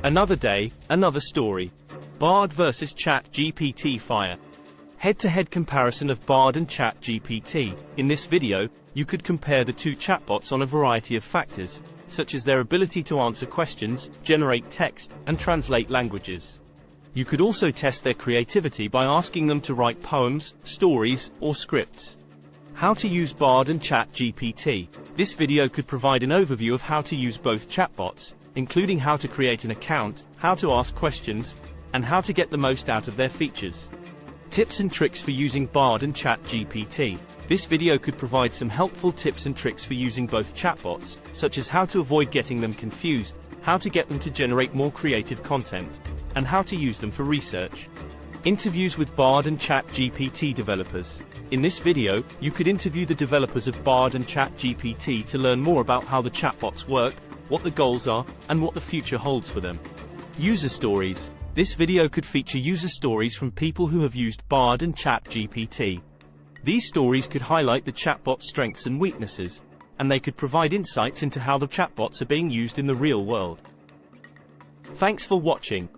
Another day, another story. Bard versus Chatgpt fire. Head-to-head comparison of Bard and Chatgpt. In this video, you could compare the two chatbots on a variety of factors, such as their ability to answer questions, generate text, and translate languages. You could also test their creativity by asking them to write poems, stories, or scripts. How to use Bard and Chatgpt. This video could provide an overview of how to use both chatbots, including how to create an account, how to ask questions, and how to get the most out of their features. Tips and tricks for using Bard and Chatgpt. This video could provide some helpful tips and tricks for using both chatbots, such as how to avoid getting them confused, how to get them to generate more creative content, and how to use them for research. Interviews with Bard and Chatgpt developers. In this video, you could interview the developers of Bard and Chatgpt to learn more about how the chatbots work, what the goals are, and what the future holds for them. User stories. This video could feature user stories from people who have used Bard and Chatgpt. These stories could highlight the chatbot's strengths and weaknesses, and they could provide insights into how the chatbots are being used in the real world. Thanks for watching.